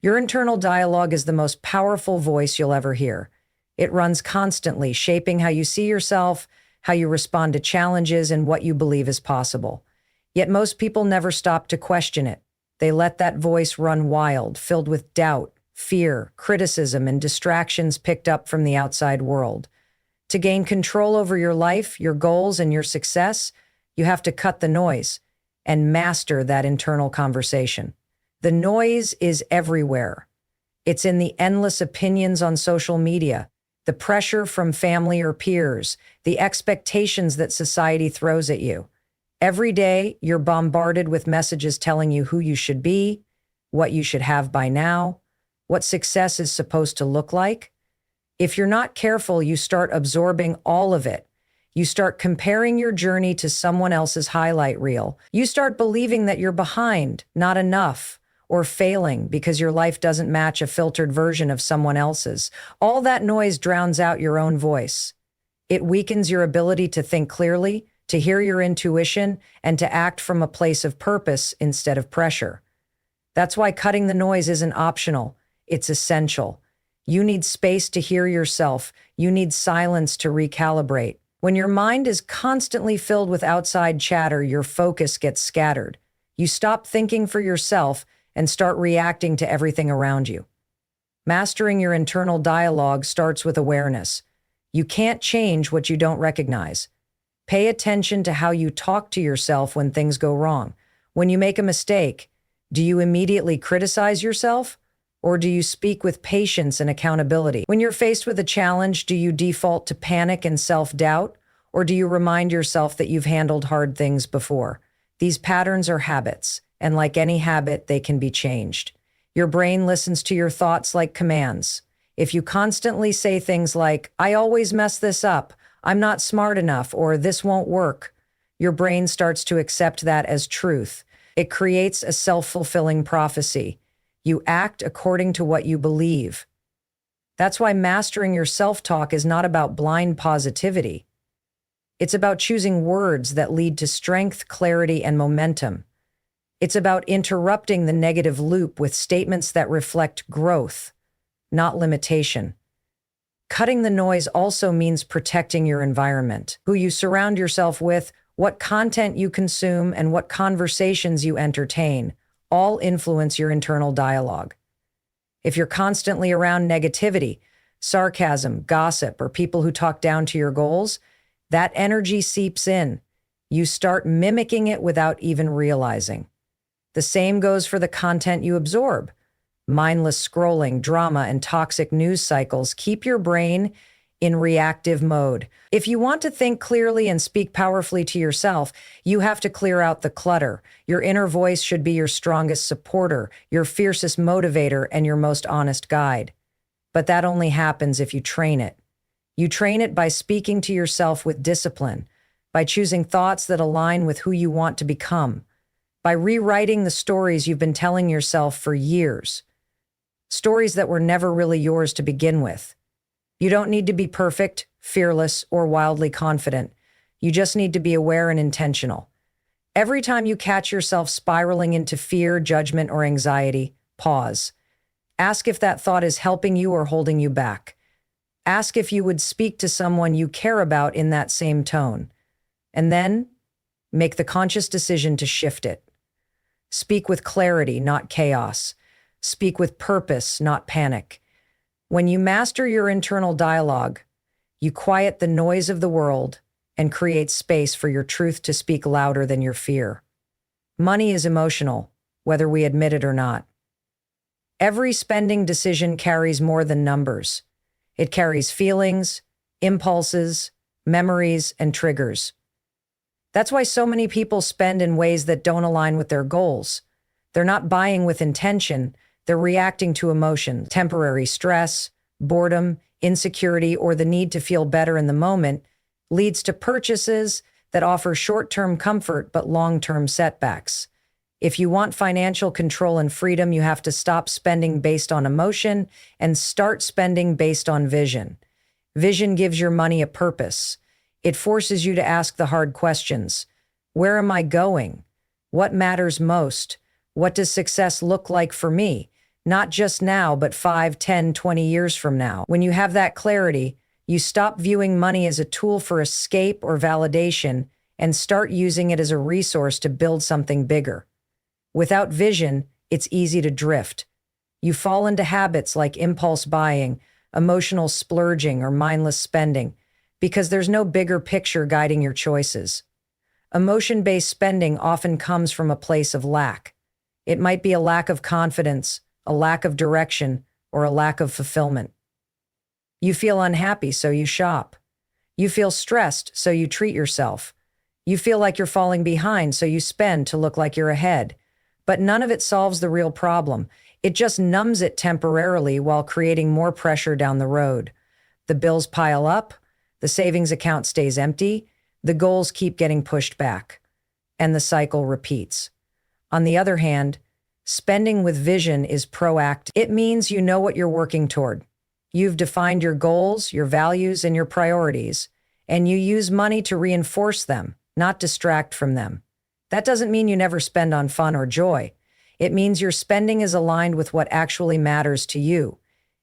Your internal dialogue is the most powerful voice you'll ever hear. It runs constantly, shaping how you see yourself, how you respond to challenges, and what you believe is possible. Yet most people never stop to question it. They let that voice run wild, filled with doubt, fear, criticism, and distractions picked up from the outside world. To gain control over your life, your goals, and your success, you have to cut the noise and master that internal conversation. The noise is everywhere. It's in the endless opinions on social media, the pressure from family or peers, the expectations that society throws at you. Every day, you're bombarded with messages telling you who you should be, what you should have by now, what success is supposed to look like. If you're not careful, you start absorbing all of it. You start comparing your journey to someone else's highlight reel. You start believing that you're behind, not enough, or failing because your life doesn't match a filtered version of someone else's. All that noise drowns out your own voice. It weakens your ability to think clearly, to hear your intuition, and to act from a place of purpose instead of pressure. That's why cutting the noise isn't optional. It's essential. You need space to hear yourself. You need silence to recalibrate. When your mind is constantly filled with outside chatter, your focus gets scattered. You stop thinking for yourself and start reacting to everything around you. Mastering your internal dialogue starts with awareness. You can't change what you don't recognize. Pay attention to how you talk to yourself when things go wrong. When you make a mistake, do you immediately criticize yourself? Or do you speak with patience and accountability? When you're faced with a challenge, do you default to panic and self-doubt? Or do you remind yourself that you've handled hard things before? These patterns are habits, and like any habit, they can be changed. Your brain listens to your thoughts like commands. If you constantly say things like, "I always mess this up," "I'm not smart enough," or "this won't work," your brain starts to accept that as truth. It creates a self-fulfilling prophecy. You act according to what you believe. That's why mastering your self-talk is not about blind positivity. It's about choosing words that lead to strength, clarity, and momentum. It's about interrupting the negative loop with statements that reflect growth, not limitation. Cutting the noise also means protecting your environment, who you surround yourself with, what content you consume, and what conversations you entertain, all influence your internal dialogue. If you're constantly around negativity, sarcasm, gossip, or people who talk down to your goals, that energy seeps in. You start mimicking it without even realizing. The same goes for the content you absorb. Mindless scrolling, drama, and toxic news cycles keep your brain in reactive mode. If you want to think clearly and speak powerfully to yourself, you have to clear out the clutter. Your inner voice should be your strongest supporter, your fiercest motivator, and your most honest guide. But that only happens if you train it. You train it by speaking to yourself with discipline, by choosing thoughts that align with who you want to become, by rewriting the stories you've been telling yourself for years. Stories that were never really yours to begin with. You don't need to be perfect, fearless, or wildly confident. You just need to be aware and intentional. Every time you catch yourself spiraling into fear, judgment, or anxiety, pause. Ask if that thought is helping you or holding you back. Ask if you would speak to someone you care about in that same tone. And then, make the conscious decision to shift it. Speak with clarity, not chaos. Speak with purpose, not panic. When you master your internal dialogue, you quiet the noise of the world and create space for your truth to speak louder than your fear. Money is emotional, whether we admit it or not. Every spending decision carries more than numbers. It carries feelings, impulses, memories, and triggers. That's why so many people spend in ways that don't align with their goals. They're not buying with intention. They're reacting to emotion, temporary stress, boredom, insecurity, or the need to feel better in the moment leads to purchases that offer short-term comfort but long-term setbacks. If you want financial control and freedom, you have to stop spending based on emotion and start spending based on vision. Vision gives your money a purpose. It forces you to ask the hard questions. Where am I going? What matters most? What does success look like for me? Not just now, but 5, 10, 20 years from now. When you have that clarity, you stop viewing money as a tool for escape or validation and start using it as a resource to build something bigger. Without vision, it's easy to drift. You fall into habits like impulse buying, emotional splurging, or mindless spending because there's no bigger picture guiding your choices. Emotion-based spending often comes from a place of lack. It might be a lack of confidence, a lack of direction, or a lack of fulfillment. You feel unhappy, so you shop. You feel stressed, so you treat yourself. You feel like you're falling behind, so you spend to look like you're ahead. But none of it solves the real problem. It just numbs it temporarily while creating more pressure down the road. The bills pile up, the savings account stays empty, the goals keep getting pushed back, and the cycle repeats. On the other hand, spending with vision is proactive. It means you know what you're working toward. You've defined your goals, your values, and your priorities, and you use money to reinforce them, not distract from them. That doesn't mean you never spend on fun or joy. It means your spending is aligned with what actually matters to you.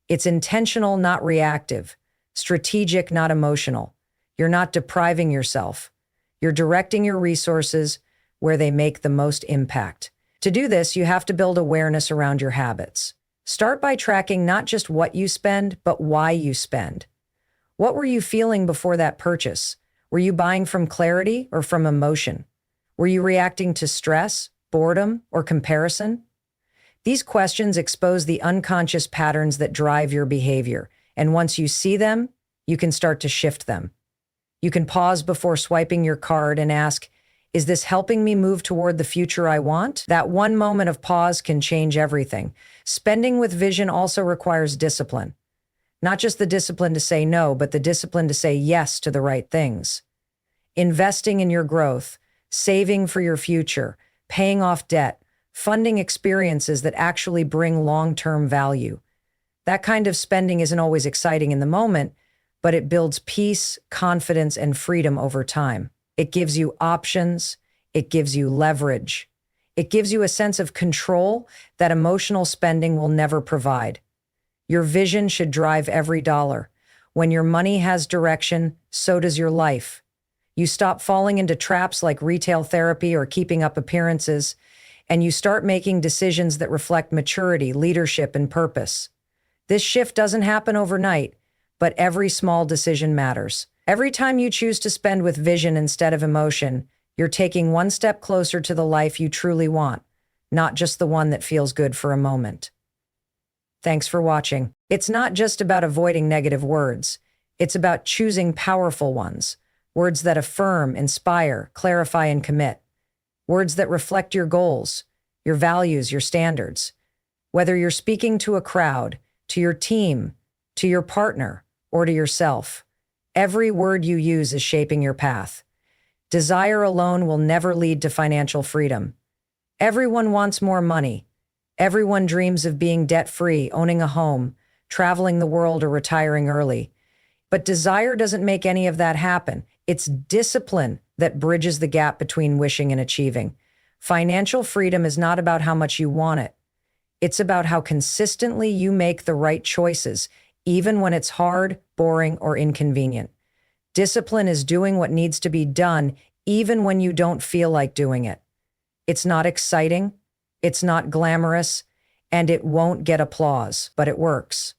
It's intentional, not reactive. Strategic, not emotional. You're not depriving yourself. You're directing your resources where they make the most impact. To do this, you have to build awareness around your habits. Start by tracking not just what you spend, but why you spend. What were you feeling before that purchase? Were you buying from clarity or from emotion? Were you reacting to stress, boredom, or comparison? These questions expose the unconscious patterns that drive your behavior, and once you see them, you can start to shift them. You can pause before swiping your card and ask, is this helping me move toward the future I want? That one moment of pause can change everything. Spending with vision also requires discipline. Not just the discipline to say no, but the discipline to say yes to the right things. Investing in your growth, saving for your future, paying off debt, funding experiences that actually bring long-term value. That kind of spending isn't always exciting in the moment, but it builds peace, confidence, and freedom over time. It gives you options. It gives you leverage. It gives you a sense of control that emotional spending will never provide. Your vision should drive every dollar. When your money has direction, so does your life. You stop falling into traps like retail therapy or keeping up appearances, and you start making decisions that reflect maturity, leadership, and purpose. This shift doesn't happen overnight, but every small decision matters. Every time you choose to spend with vision instead of emotion, you're taking one step closer to the life you truly want, not just the one that feels good for a moment. Thanks for watching. It's not just about avoiding negative words. It's about choosing powerful ones. Words that affirm, inspire, clarify, and commit. Words that reflect your goals, your values, your standards. Whether you're speaking to a crowd, to your team, to your partner, or to yourself, every word you use is shaping your path. Desire alone will never lead to financial freedom. Everyone wants more money. Everyone dreams of being debt-free, owning a home, traveling the world, or retiring early. But desire doesn't make any of that happen. It's discipline that bridges the gap between wishing and achieving. Financial freedom is not about how much you want it. It's about how consistently you make the right choices, even when it's hard, boring, or inconvenient. Discipline is doing what needs to be done, even when you don't feel like doing it. It's not exciting, it's not glamorous, and it won't get applause, but it works.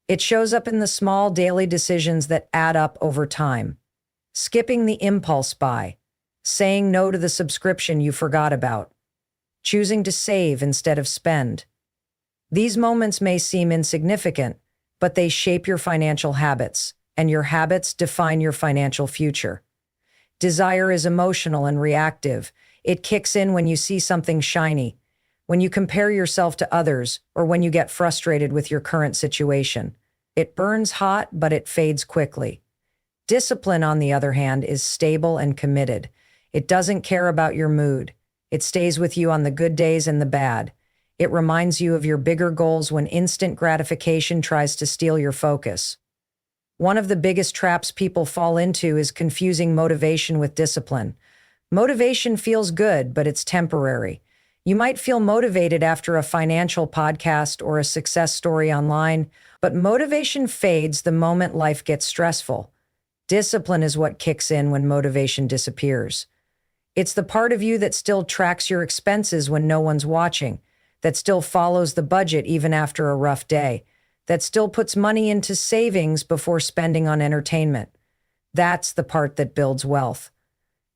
It shows up in the small daily decisions that add up over time. Skipping the impulse buy, saying no to the subscription you forgot about, choosing to save instead of spend. These moments may seem insignificant, but they shape your financial habits, and your habits define your financial future. Desire is emotional and reactive. It kicks in when you see something shiny, when you compare yourself to others, or when you get frustrated with your current situation. It burns hot, but it fades quickly. Discipline, on the other hand, is stable and committed. It doesn't care about your mood. It stays with you on the good days and the bad. It reminds you of your bigger goals when instant gratification tries to steal your focus. One of the biggest traps people fall into is confusing motivation with discipline. Motivation feels good, but it's temporary. You might feel motivated after a financial podcast or a success story online, but motivation fades the moment life gets stressful. Discipline is what kicks in when motivation disappears. It's the part of you that still tracks your expenses when no one's watching, that still follows the budget even after a rough day, that still puts money into savings before spending on entertainment. That's the part that builds wealth.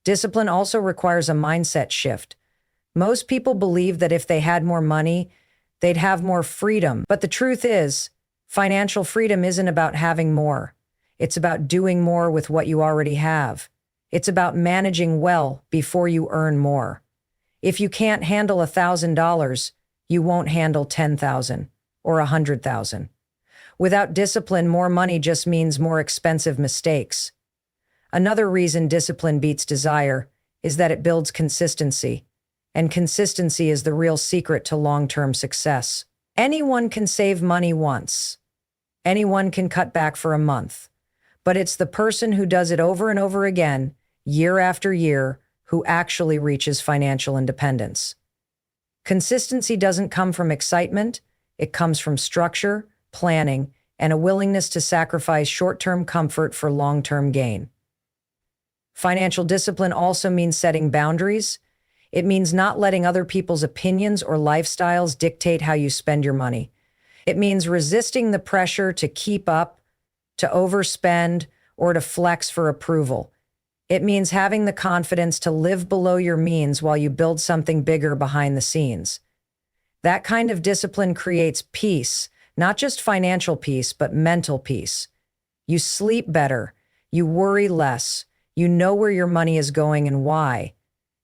Discipline also requires a mindset shift. Most people believe that if they had more money, they'd have more freedom. But the truth is, financial freedom isn't about having more. It's about doing more with what you already have. It's about managing well before you earn more. If you can't handle $1,000, you won't handle 10,000 or 100,000. Without discipline, more money just means more expensive mistakes. Another reason discipline beats desire is that it builds consistency. And consistency is the real secret to long-term success. Anyone can save money once. Anyone can cut back for a month. But it's the person who does it over and over again, year after year, who actually reaches financial independence. Consistency doesn't come from excitement. It comes from structure, planning, and a willingness to sacrifice short-term comfort for long-term gain. Financial discipline also means setting boundaries. It means not letting other people's opinions or lifestyles dictate how you spend your money. It means resisting the pressure to keep up, to overspend, or to flex for approval. It means having the confidence to live below your means while you build something bigger behind the scenes. That kind of discipline creates peace, not just financial peace, but mental peace. You sleep better, you worry less, you know where your money is going and why.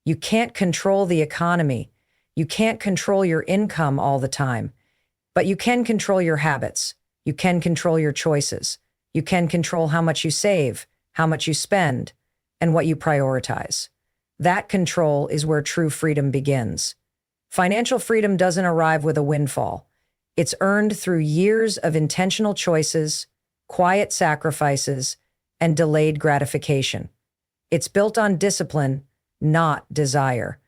You can't control the economy. You can't control your income all the time, but you can control your habits. You can control your choices. You can control how much you save, how much you spend, and what you prioritize. That control is where true freedom begins. Financial freedom doesn't arrive with a windfall. It's earned through years of intentional choices, quiet sacrifices, and delayed gratification. It's built on discipline, not desire.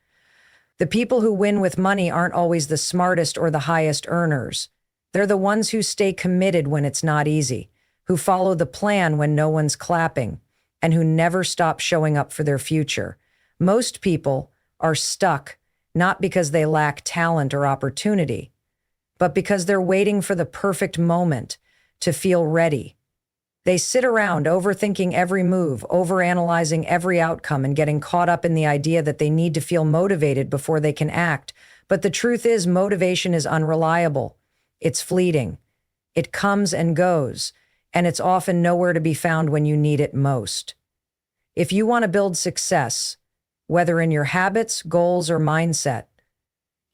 The people who win with money aren't always the smartest or the highest earners. They're the ones who stay committed when it's not easy, who follow the plan when no one's clapping, and who never stop showing up for their future. Most people are stuck not because they lack talent or opportunity, but because they're waiting for the perfect moment to feel ready. They sit around overthinking every move, overanalyzing every outcome, and getting caught up in the idea that they need to feel motivated before they can act. But the truth is, motivation is unreliable. It's fleeting. It comes and goes, and it's often nowhere to be found when you need it most. If you want to build success, whether in your habits, goals, or mindset,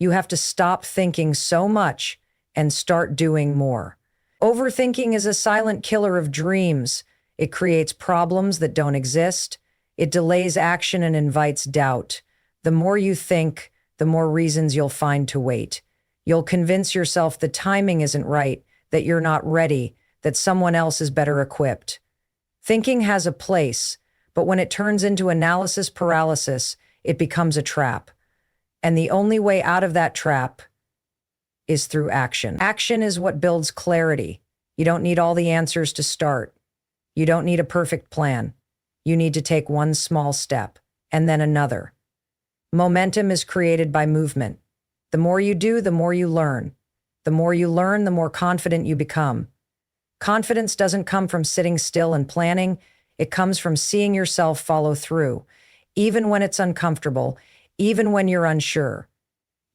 you have to stop thinking so much and start doing more. Overthinking is a silent killer of dreams. It creates problems that don't exist. It delays action and invites doubt. The more you think, the more reasons you'll find to wait. You'll convince yourself the timing isn't right, that you're not ready, that someone else is better equipped. Thinking has a place, but when it turns into analysis paralysis, it becomes a trap. And the only way out of that trap is through action. Action is what builds clarity. You don't need all the answers to start. You don't need a perfect plan. You need to take one small step, and then another. Momentum is created by movement. The more you do, the more you learn. The more you learn, the more confident you become. Confidence doesn't come from sitting still and planning. It comes from seeing yourself follow through, even when it's uncomfortable, even when you're unsure.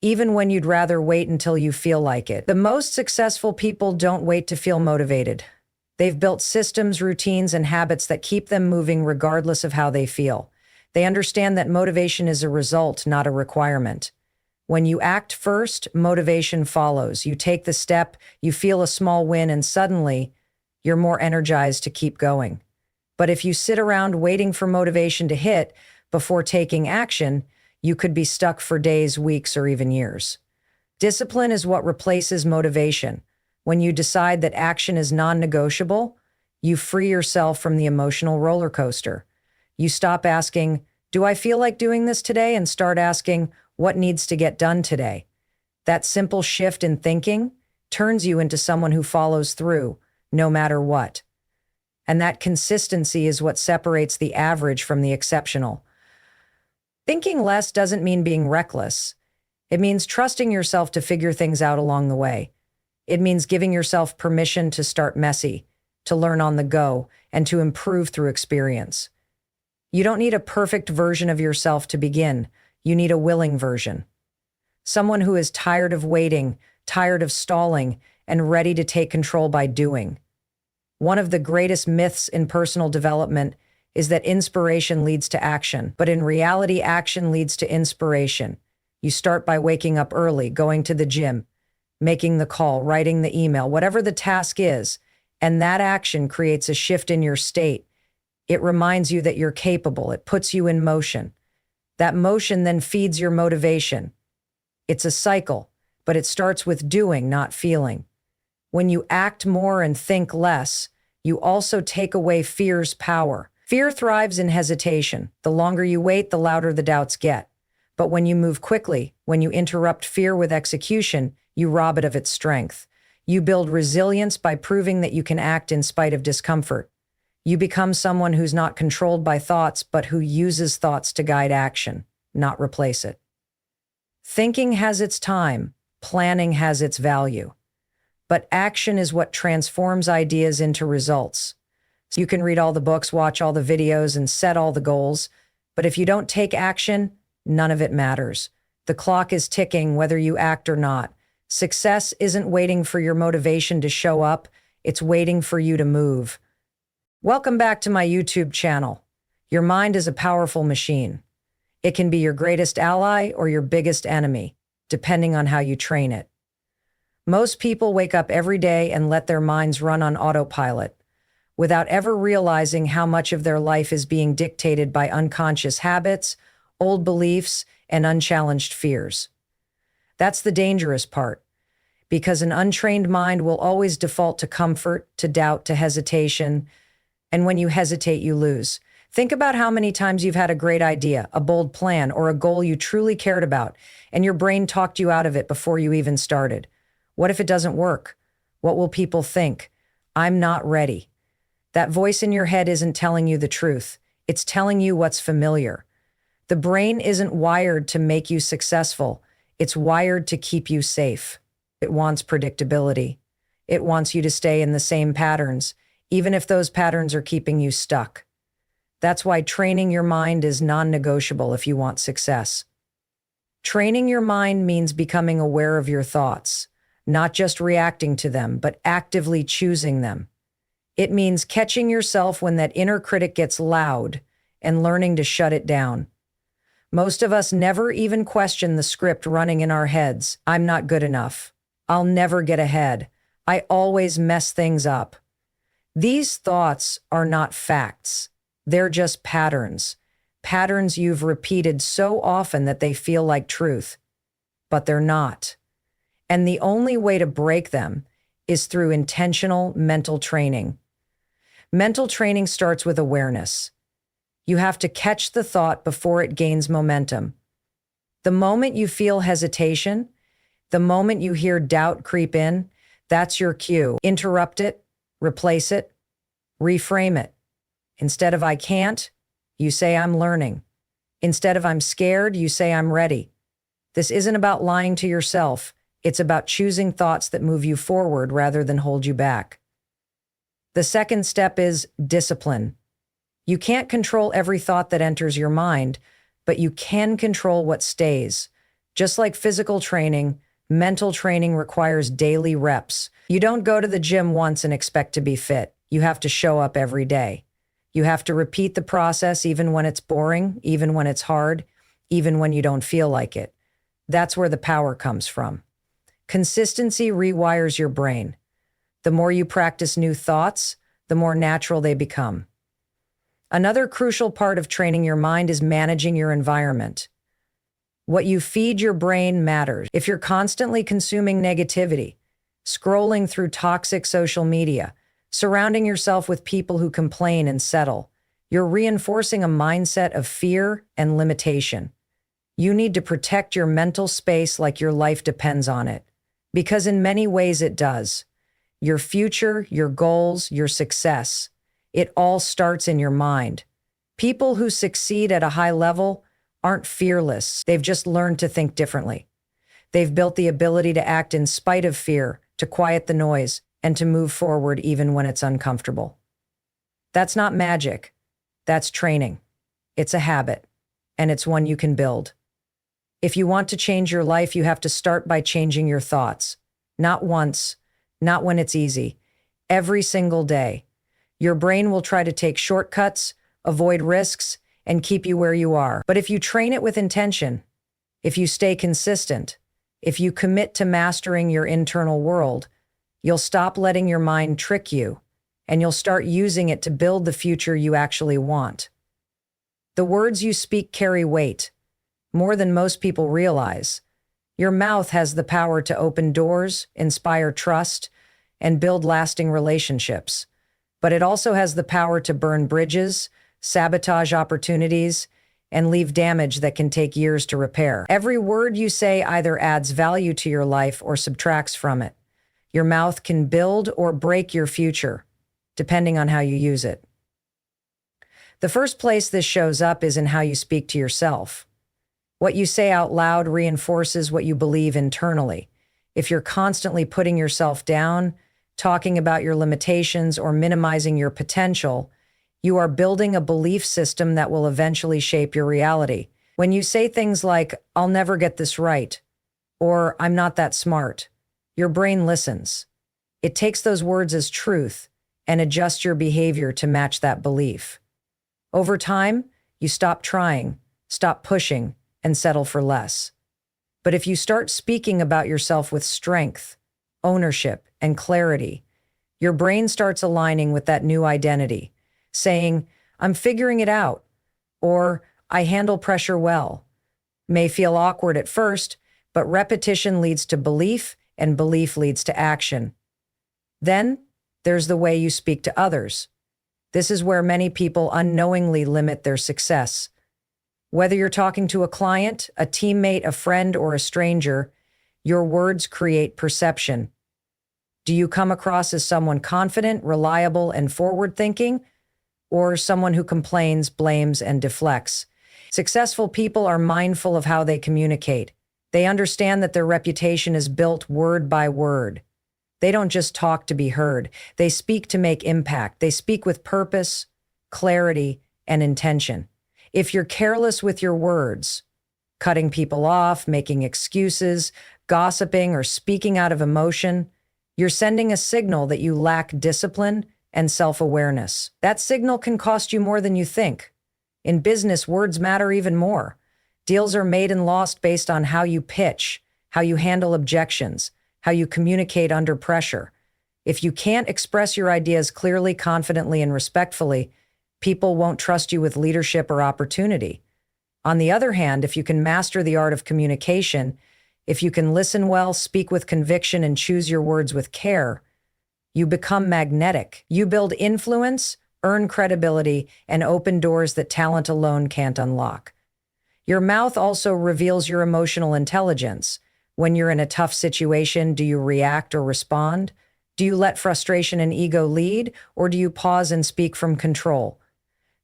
Even when you'd rather wait until you feel like it. The most successful people don't wait to feel motivated. They've built systems, routines, and habits that keep them moving regardless of how they feel. They understand that motivation is a result, not a requirement. When you act first, motivation follows. You take the step, you feel a small win, and suddenly you're more energized to keep going. But if you sit around waiting for motivation to hit before taking action, you could be stuck for days, weeks, or even years. Discipline is what replaces motivation. When you decide that action is non-negotiable, you free yourself from the emotional roller coaster. You stop asking, "Do I feel like doing this today?" and start asking, what needs to get done today. That simple shift in thinking turns you into someone who follows through, no matter what. And that consistency is what separates the average from the exceptional. Thinking less doesn't mean being reckless. It means trusting yourself to figure things out along the way. It means giving yourself permission to start messy, to learn on the go, and to improve through experience. You don't need a perfect version of yourself to begin. You need a willing version. Someone who is tired of waiting, tired of stalling, and ready to take control by doing. One of the greatest myths in personal development is that inspiration leads to action, but in reality, action leads to inspiration. You start by waking up early, going to the gym, making the call, writing the email, whatever the task is, and that action creates a shift in your state. It reminds you that you're capable. It puts you in motion. That motion then feeds your motivation. It's a cycle, but it starts with doing, not feeling. When you act more and think less, you also take away fear's power. Fear thrives in hesitation. The longer you wait, the louder the doubts get. But when you move quickly, when you interrupt fear with execution, you rob it of its strength. You build resilience by proving that you can act in spite of discomfort. You become someone who's not controlled by thoughts, but who uses thoughts to guide action, not replace it. Thinking has its time, planning has its value. But action is what transforms ideas into results. So you can read all the books, watch all the videos, and set all the goals, but if you don't take action, none of it matters. The clock is ticking whether you act or not. Success isn't waiting for your motivation to show up, it's waiting for you to move. Welcome back to my YouTube channel. Your mind is a powerful machine. It can be your greatest ally or your biggest enemy, depending on how you train it. Most people wake up every day and let their minds run on autopilot, without ever realizing how much of their life is being dictated by unconscious habits, old beliefs, and unchallenged fears. That's the dangerous part, because an untrained mind will always default to comfort, to doubt, to hesitation, and when you hesitate, you lose. Think about how many times you've had a great idea, a bold plan, or a goal you truly cared about, and your brain talked you out of it before you even started. What if it doesn't work? What will people think? I'm not ready. That voice in your head isn't telling you the truth. It's telling you what's familiar. The brain isn't wired to make you successful. It's wired to keep you safe. It wants predictability. It wants you to stay in the same patterns, even if those patterns are keeping you stuck. That's why training your mind is non-negotiable if you want success. Training your mind means becoming aware of your thoughts, not just reacting to them, but actively choosing them. It means catching yourself when that inner critic gets loud and learning to shut it down. Most of us never even question the script running in our heads. I'm not good enough. I'll never get ahead. I always mess things up. These thoughts are not facts. They're just patterns. Patterns you've repeated so often that they feel like truth. But they're not. And the only way to break them is through intentional mental training. Mental training starts with awareness. You have to catch the thought before it gains momentum. The moment you feel hesitation, the moment you hear doubt creep in, that's your cue. Interrupt it, replace it, reframe it. Instead of I can't, you say I'm learning. Instead of I'm scared, you say I'm ready. This isn't about lying to yourself. It's about choosing thoughts that move you forward rather than hold you back. The second step is discipline. You can't control every thought that enters your mind, but you can control what stays. Just like physical training, mental training requires daily reps. You don't go to the gym once and expect to be fit. You have to show up every day. You have to repeat the process even when it's boring, even when it's hard, even when you don't feel like it. That's where the power comes from. Consistency rewires your brain. The more you practice new thoughts, the more natural they become. Another crucial part of training your mind is managing your environment. What you feed your brain matters. If you're constantly consuming negativity, scrolling through toxic social media, surrounding yourself with people who complain and settle, you're reinforcing a mindset of fear and limitation. You need to protect your mental space like your life depends on it. Because in many ways it does. Your future, your goals, your success, it all starts in your mind. People who succeed at a high level aren't fearless. They've just learned to think differently. They've built the ability to act in spite of fear, to quiet the noise, and to move forward even when it's uncomfortable. That's not magic. That's training. It's a habit, and it's one you can build. If you want to change your life, you have to start by changing your thoughts. Not once, not when it's easy. Every single day. Your brain will try to take shortcuts, avoid risks, and keep you where you are. But if you train it with intention, if you stay consistent, if you commit to mastering your internal world, you'll stop letting your mind trick you, and you'll start using it to build the future you actually want. The words you speak carry weight, more than most people realize. Your mouth has the power to open doors, inspire trust, and build lasting relationships. But it also has the power to burn bridges, sabotage opportunities, and leave damage that can take years to repair. Every word you say either adds value to your life or subtracts from it. Your mouth can build or break your future, depending on how you use it. The first place this shows up is in how you speak to yourself. What you say out loud reinforces what you believe internally. If you're constantly putting yourself down, talking about your limitations, or minimizing your potential, you are building a belief system that will eventually shape your reality. When you say things like, "I'll never get this right," or "I'm not that smart," your brain listens. It takes those words as truth and adjusts your behavior to match that belief. Over time, you stop trying, stop pushing, and settle for less. But if you start speaking about yourself with strength, ownership, and clarity, your brain starts aligning with that new identity, saying, "I'm figuring it out," or "I handle pressure well." May feel awkward at first, but repetition leads to belief, and belief leads to action. Then, there's the way you speak to others. This is where many people unknowingly limit their success. Whether you're talking to a client, a teammate, a friend, or a stranger, your words create perception. Do you come across as someone confident, reliable, and forward-thinking, or someone who complains, blames, and deflects? Successful people are mindful of how they communicate. They understand that their reputation is built word by word. They don't just talk to be heard. They speak to make impact. They speak with purpose, clarity, and intention. If you're careless with your words, cutting people off, making excuses, gossiping, or speaking out of emotion, you're sending a signal that you lack discipline and self-awareness. That signal can cost you more than you think. In business, words matter even more. Deals are made and lost based on how you pitch, how you handle objections, how you communicate under pressure. If you can't express your ideas clearly, confidently, and respectfully, people won't trust you with leadership or opportunity. On the other hand, if you can master the art of communication, if you can listen well, speak with conviction, and choose your words with care, you become magnetic. You build influence, earn credibility, and open doors that talent alone can't unlock. Your mouth also reveals your emotional intelligence. When you're in a tough situation, do you react or respond? Do you let frustration and ego lead, or do you pause and speak from control?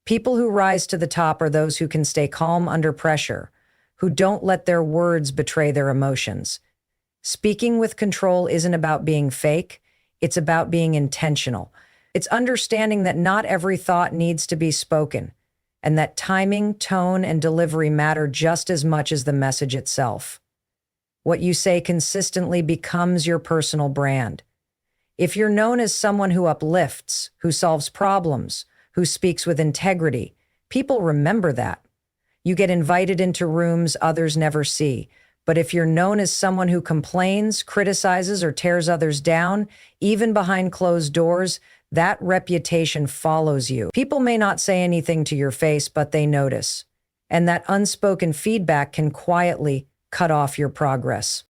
People who rise to the top are those who can stay calm under pressure, who don't let their words betray their emotions. Speaking with control isn't about being fake, it's about being intentional. It's understanding that not every thought needs to be spoken, and that timing, tone, and delivery matter just as much as the message itself. What you say consistently becomes your personal brand. If you're known as someone who uplifts, who solves problems, who speaks with integrity, people remember that. You get invited into rooms others never see. But if you're known as someone who complains, criticizes, or tears others down, even behind closed doors, that reputation follows you. People may not say anything to your face, but they notice. And that unspoken feedback can quietly cut off your progress.